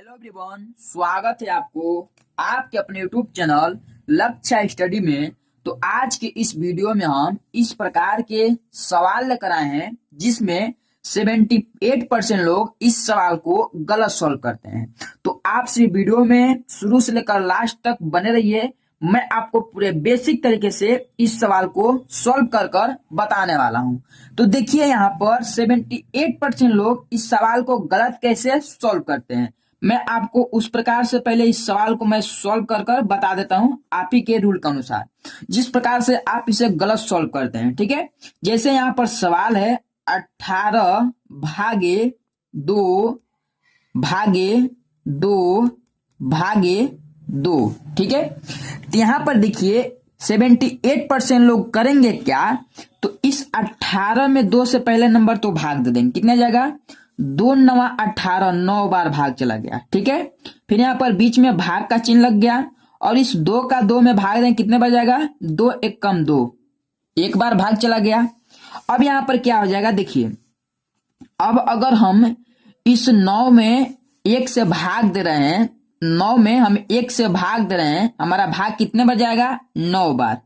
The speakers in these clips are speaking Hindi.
हेलो एवरीवन, स्वागत है आपको आपके अपने यूट्यूब चैनल लक्ष्य स्टडी में। तो आज के इस वीडियो में हम इस प्रकार के सवाल लेकर आए हैं जिसमें 78% लोग इस सवाल को गलत सॉल्व करते हैं। तो आप इस वीडियो में शुरू से लेकर लास्ट तक बने रहिए। मैं आपको पूरे बेसिक तरीके से इस सवाल को सॉल्व कर कर बताने वाला हूं। तो देखिए यहाँ पर 78% लोग इस सवाल को गलत कैसे सॉल्व करते हैं। मैं आपको उस प्रकार से पहले इस सवाल को मैं सॉल्व कर कर बता देता हूं आप ही के रूल के अनुसार, जिस प्रकार से आप इसे गलत सॉल्व करते हैं। ठीक है, जैसे यहाँ पर सवाल है 18 भागे 2 भागे 2 भागे 2। ठीक है, तो यहाँ पर देखिए 78% लोग करेंगे क्या, तो इस 18 में 2 से पहले नंबर तो भाग दे देंगे। कितने जाएगा, 2 9 18, 9 बार भाग चला गया। ठीक है, फिर यहाँ पर बीच में भाग का चिन्ह लग गया और इस 2 का 2 में भाग देंगे, कितने बार जाएगा, 2 1 कम 2, एक बार भाग चला गया। अब यहाँ पर क्या हो जाएगा, देखिए अब अगर हम इस 9 में 1 से भाग दे रहे हैं, 9 में हम 1 से भाग दे रहे हैं, हमारा भाग कितने बार जाएगा, 9 बार।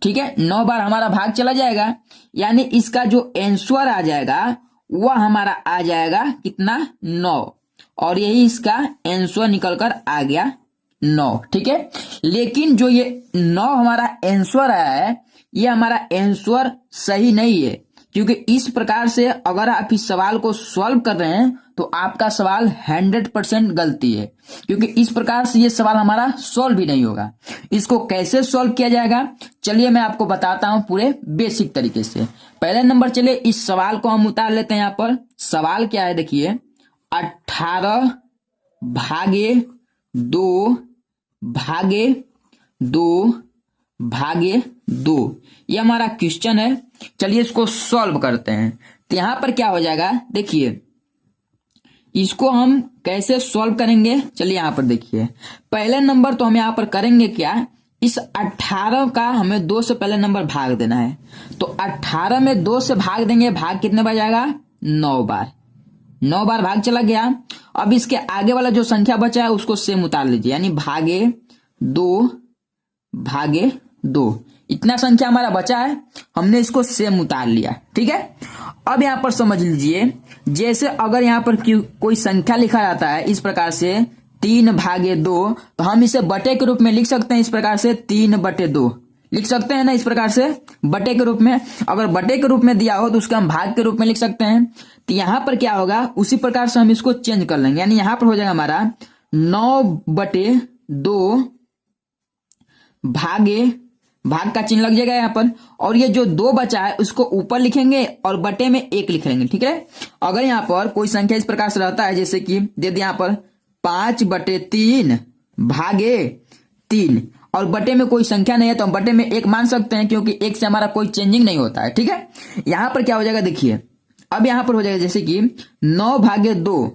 ठीक है, 9 बार हमारा भाग चला जाएगा, यानी इसका जो आंसर आ जाएगा वह हमारा आ जाएगा कितना, 9। और यही इसका आंसर निकल कर आ गया 9। ठीक है, लेकिन जो ये 9 हमारा आंसर आया है, ये हमारा आंसर सही नहीं है, क्योंकि इस प्रकार से अगर आप इस सवाल को सॉल्व कर रहे हैं तो आपका सवाल 100% गलती है, क्योंकि इस प्रकार से ये सवाल हमारा सॉल्व भी नहीं होगा। इसको कैसे सॉल्व किया जाएगा, चलिए मैं आपको बताता हूं पूरे बेसिक तरीके से। पहले नंबर, चलिए इस सवाल को हम उतार लेते हैं। यहाँ पर सवाल क्या है, देखिए 18 भागे 2 भागे 2 भागे 2, ये हमारा क्वेश्चन है। चलिए इसको सॉल्व करते हैं। तो यहां पर क्या हो जाएगा, देखिए इसको हम कैसे सॉल्व करेंगे। चलिए यहां पर देखिए, पहले नंबर तो हम यहां पर करेंगे क्या, इस 18 का हमें 2 से पहले नंबर भाग देना है। तो 18 में 2 से भाग देंगे, भाग कितने बार जाएगा, 9 बार। 9 बार भाग चला गया। अब इसके आगे वाला जो संख्या बचा है उसको सेम उतार लीजिए, यानी भागे 2 भागे 2, इतना संख्या हमारा बचा है, हमने इसको सेम उतार लिया। ठीक है, अब यहां पर समझ लीजिए, जैसे अगर यहां पर कोई संख्या लिखा जाता है इस प्रकार से 3 भागे 2, तो हम इसे बटे के रूप में लिख सकते हैं। इस प्रकार से 3 बटे 2 लिख सकते हैं ना, इस प्रकार से बटे के रूप में। अगर बटे के रूप में दिया हो तो उसको हम भाग के रूप में लिख सकते हैं। तो यहां पर क्या होगा, उसी प्रकार से हम इसको चेंज कर लेंगे, यानी यहां पर हो जाएगा हमारा 9 बटे 2 भाग का चिन्ह लग जाएगा यहाँ पर, और ये जो 2 बचा है उसको ऊपर लिखेंगे और बटे में 1 लिख लेंगे। ठीक है, अगर यहाँ पर कोई संख्या इस प्रकार से रहता है, जैसे कि दे दिया यहाँ पर 5 बटे 3 भागे 3, और बटे में कोई संख्या नहीं है तो हम बटे में 1 मान सकते हैं, क्योंकि 1 से हमारा कोई चेंजिंग नहीं होता है। ठीक है, यहाँ पर क्या हो जाएगा, देखिए अब यहाँ पर हो जाएगा जैसे कि 9 भागे 2,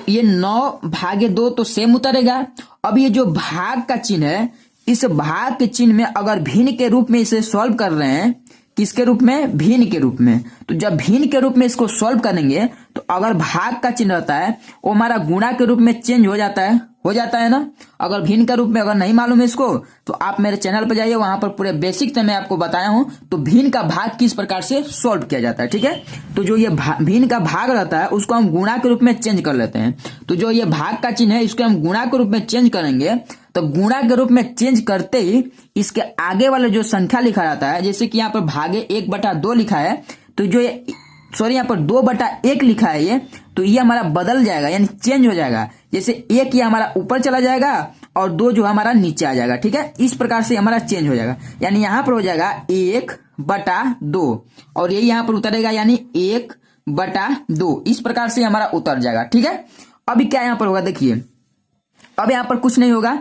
ये 9 भागे 2 तो सेम उतरेगा। अब ये जो भाग का चिन्ह है, इस भाग के चिन्ह में अगर भिन्न के रूप में इसे सॉल्व कर रहे हैं, किसके रूप में, भिन्न के रूप में, तो जब भिन्न के रूप में इसको सॉल्व करेंगे तो अगर भाग का चिन्ह रहता है वो हमारा गुणा के रूप में चेंज हो जाता है ना। अगर भिन्न का रूप में अगर नहीं मालूम है इसको तो आप मेरे चैनल पर जाइए, वहां पर पूरे बेसिक से मैं आपको बताया हूं, तो भिन्न का भाग किस प्रकार से सॉल्व किया जाता है। ठीक है, तो जो ये भिन्न का भाग रहता है उसको हम गुणा के रूप में चेंज कर लेते हैं। तो जो ये भाग का चिन्ह है इसको हम गुणा के रूप में चेंज करेंगे, तो गुणा के रूप में चेंज करते ही इसके आगे वाला जो संख्या लिखा जाता है, जैसे कि यहाँ पर भागे 1 बटा 2 लिखा है, तो जो यहाँ पर 2 बटा 1 लिखा है ये, तो ये हमारा बदल जाएगा, यानी चेंज हो जाएगा। जैसे 1 ये हमारा ऊपर चला जाएगा और 2 जो हमारा नीचे आ जाएगा। ठीक है, इस प्रकार से हमारा चेंज हो जाएगा, यानी यहाँ पर हो जाएगा 1 बटा 2 और ये यहाँ पर उतरेगा, यानी 1 बटा 2, इस प्रकार से हमारा उतर जाएगा। ठीक है, अभी क्या यहाँ पर होगा, देखिए अब यहाँ पर कुछ नहीं होगा,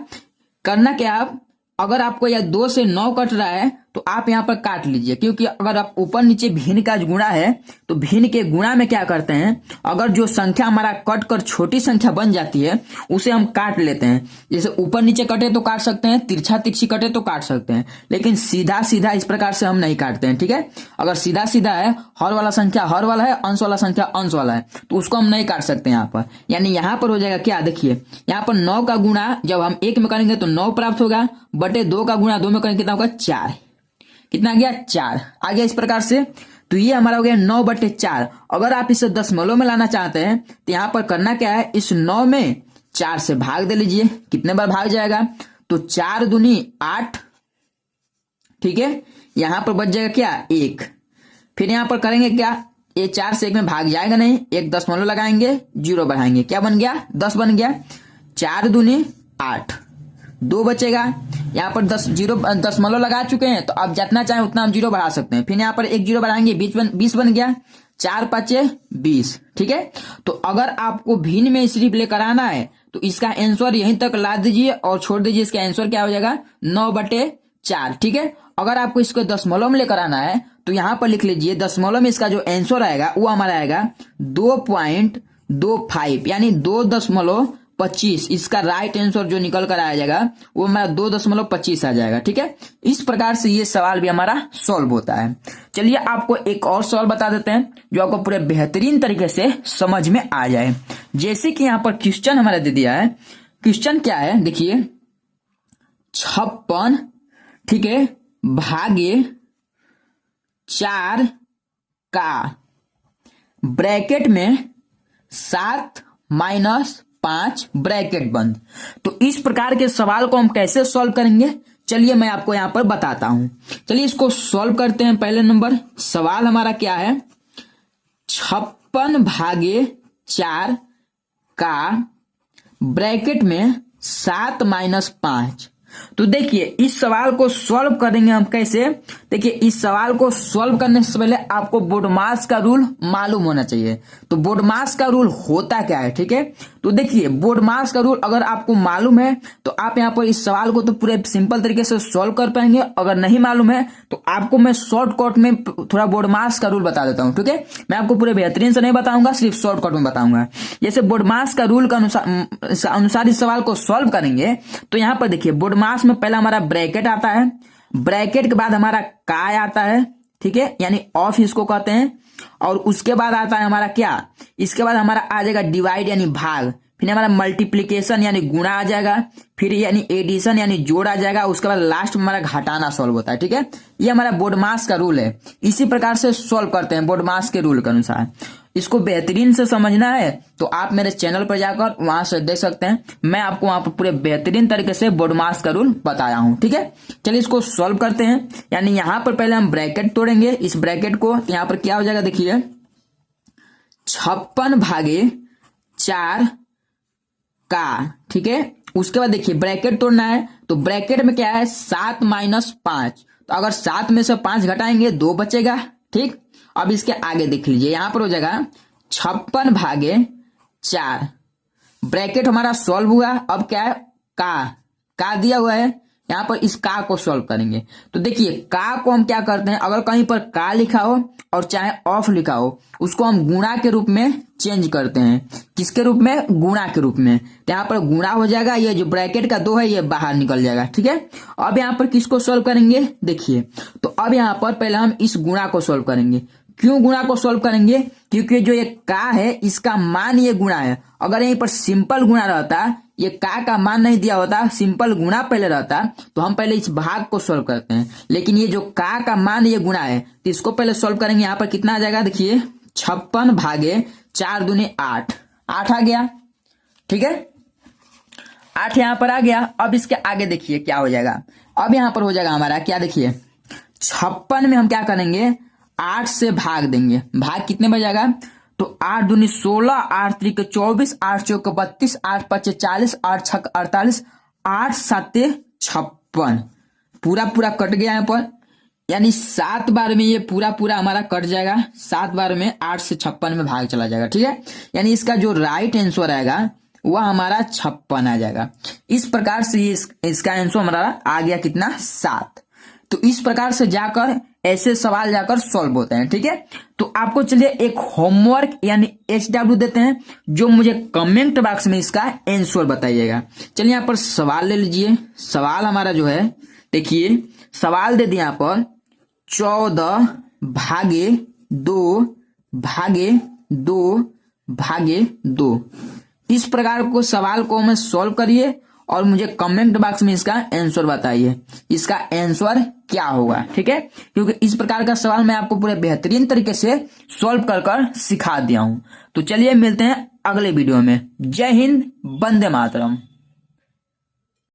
करना क्या, आप अगर आपको यह 2 से 9 कट रहा है तो तो आप यहाँ पर काट लीजिए, क्योंकि अगर आप ऊपर नीचे भिन्न का गुणा है तो भिन्न के गुणा में क्या करते हैं, अगर जो संख्या हमारा कट कर छोटी संख्या बन जाती है उसे हम काट लेते हैं। जैसे ऊपर नीचे कटे तो काट सकते हैं, तिरछा तिरछी कटे तो काट सकते हैं, लेकिन सीधा सीधा इस प्रकार से हम नहीं काटते हैं। ठीक है, अगर सीधा सीधा है, हर वाला संख्या हर वाला है, अंश वाला संख्या अंश वाला है, तो उसको हम नहीं काट सकते यहाँ पर। यानी यहाँ पर हो जाएगा क्या, देखिए यहाँ पर 9 का गुणा जब हम 1 में करेंगे तो 9 प्राप्त होगा, बटे 2 का गुणा 2 में करेंगे कितना होगा 4। कितना आ गया 4 आ गया इस प्रकार से। तो ये हमारा हो गया 9/4। अगर आप इसे दशमलव में लाना चाहते हैं तो यहाँ पर करना क्या है, इस 9 में 4 से भाग दे लीजिए। कितने बार भाग जाएगा, तो 4 दूनी 8। ठीक है, यहाँ पर बच जाएगा क्या 1। फिर यहाँ पर करेंगे क्या, ये 4 से 1 में भाग जाएगा नहीं, एक दशमलव लगाएंगे, 0 बढ़ाएंगे, क्या बन गया 10 बन गया। 4 दूनी 8, 2 बचेगा। यहाँ पर 10 लगा चुके हैं, तो आप जितना चाहें उतना हम 0 बढ़ा सकते हैं। फिर यहाँ पर एक 0 बढ़ाएंगे, 20 बन गया। 4 5 20। ठीक है, तो अगर आपको भिन्न में सिर्फ लेकर आना है तो इसका आंसर यहीं तक ला दीजिए और छोड़ दीजिए। इसका आंसर क्या हो जाएगा 9/4। ठीक है, अगर आपको इसको दशमलव में लेकर आना है तो यहाँ पर लिख लीजिए, दशमलव में इसका जो आंसर आएगा वो हमारा आएगा 2.25, यानी 2.25। इसका राइट आंसर जो निकल कर आ जाएगा वो हमारा 2.25 आ जाएगा। ठीक है, इस प्रकार से ये सवाल भी हमारा सॉल्व होता है। चलिए आपको एक और सवाल बता देते हैं जो आपको पूरे बेहतरीन तरीके से समझ में आ जाए। जैसे कि यहाँ पर क्वेश्चन हमारा दे दिया है। क्वेश्चन क्या है, देखिए 56, ठीक है, भागे 4 का ब्रैकेट में 7 - 5 ब्रैकेट बंद। तो इस प्रकार के सवाल को हम कैसे सॉल्व करेंगे, चलिए मैं आपको यहां पर बताता हूं। चलिए इसको सॉल्व करते हैं। पहले नंबर सवाल हमारा क्या है, 56 भागे 4 का ब्रैकेट में 7 - 5। तो देखिए इस सवाल को सॉल्व करेंगे हम कैसे। देखिए इस सवाल को सॉल्व करने से पहले आपको बोडमास का रूल मालूम होना चाहिए। तो बोडमास का रूल होता क्या है, ठीक है। तो देखिए बोडमास का रूल अगर आपको मालूम है तो आप यहाँ पर इस सवाल को तो पूरे सिंपल तरीके से सॉल्व कर पाएंगे। अगर नहीं मालूम है तो आपको मैं शॉर्टकट में थोड़ा बोडमास का रूल बता देता हूँ, ठीक है। मैं आपको पूरे बेहतरीन से नहीं बताऊंगा, सिर्फ शॉर्टकट में बताऊंगा। जैसे बोडमास का रूल का अनुसार इस सवाल को सॉल्व करेंगे तो यहाँ पर देखिए बोडमास में पहला हमारा ब्रैकेट आता है, ब्रैकेट के बाद हमारा काय आता है, ठीक है, यानी ऑफ इसको कहते हैं। और उसके बाद आता है हमारा क्या, इसके बाद हमारा आ जाएगा डिवाइड यानी भाग, फिर हमारा मल्टीप्लीकेशन यानी गुणा आ जाएगा, फिर यानी एडिशन यानी जोड़ आ जाएगा, उसके बाद लास्ट में हमारा घटाना सॉल्व होता है, ठीक है। ये हमारा बोडमास का रूल है। इसी प्रकार से सॉल्व करते हैं बोडमास के रूल के अनुसार। इसको बेहतरीन से समझना है तो आप मेरे चैनल पर जाकर वहां से देख सकते हैं। मैं आपको वहां पर पूरे बेहतरीन तरीके से बोडमास का रूल बताया हूं, ठीक है। चलिए इसको सॉल्व करते हैं। यानी यहां पर पहले हम ब्रैकेट तोड़ेंगे, इस ब्रैकेट को यहां पर क्या हो जाएगा, देखिए 56 भागे 4 का, ठीक है। उसके बाद देखिए ब्रैकेट तोड़ना है तो ब्रैकेट में क्या है 7 - 5। तो अगर 7 में से 5 घटाएंगे 2 बचेगा, ठीक। अब इसके आगे देख लीजिए यहां पर हो जाएगा 56 भागे 4, ब्रैकेट हमारा सॉल्व हुआ। अब क्या है का दिया हुआ है, यहां पर इस का को सॉल्व करेंगे। तो देखिए का को हम क्या करते हैं, अगर कहीं पर का लिखा हो और चाहे ऑफ लिखा हो उसको हम गुणा के रूप में चेंज करते हैं। किसके रूप में, गुणा के रूप में। तो यहाँ पर गुणा हो जाएगा, ये जो ब्रैकेट का 2 है ये बाहर निकल जाएगा, ठीक है। अब यहाँ पर किसको सॉल्व करेंगे, देखिए तो अब यहाँ पर पहले हम इस गुणा को सॉल्व करेंगे। क्यों गुणा को सॉल्व करेंगे, क्योंकि जो ये का है इसका मान ये गुणा है। अगर यहीं पर सिंपल गुणा रहता, ये का मान नहीं दिया होता, सिंपल गुणा पहले रहता, तो हम पहले इस भाग को सॉल्व करते हैं। लेकिन ये जो का मान ये गुणा है तो इसको पहले सॉल्व करेंगे। यहाँ पर कितना आ जाएगा, देखिए 56 भागे 4 दूनी 8 आ गया, ठीक है। 8 यहाँ पर आ गया। अब इसके आगे देखिए क्या हो जाएगा, अब यहाँ पर हो जाएगा हमारा क्या, देखिए 56 में हम क्या करेंगे 8 से भाग देंगे। भाग कितने में जाएगा, तो 8 दूनी 16, 8 त्रिक 24, 8 चौक 32, 8 5 40, 8 6 48, 8 7 56। पूरा कट गया यहाँ पर, यानी 7 बार में ये पूरा हमारा कट जाएगा। 7 बार में 8 से 56 में भाग चला जाएगा, ठीक है। यानी इसका जो राइट आंसर आएगा वह हमारा 56 आ जाएगा। इस प्रकार से इसका आंसर हमारा आ गया कितना, 7। तो इस प्रकार से जाकर ऐसे सवाल जाकर सॉल्व होते हैं। ठीक है, तो आपको चलिए एक होमवर्क यानी HW देते हैं, जो मुझे कमेंट बॉक्स में इसका आंसर बताइएगा। चलिए यहाँ पर सवाल ले लीजिए। सवाल हमारा जो है, देखिए सवाल दे दिया यहाँ पर 14 भागे 2 भागे 2 भागे 2। इस प्रकार को सवाल को हमें सॉल्व करिए और मुझे कमेंट बॉक्स में इसका आंसर बताइए, इसका आंसर क्या होगा। ठीक है, क्योंकि इस प्रकार का सवाल मैं आपको पूरे बेहतरीन तरीके से सॉल्व कर सिखा दिया हूं। तो चलिए मिलते हैं अगले वीडियो में। जय हिंद, वंदे मातरम।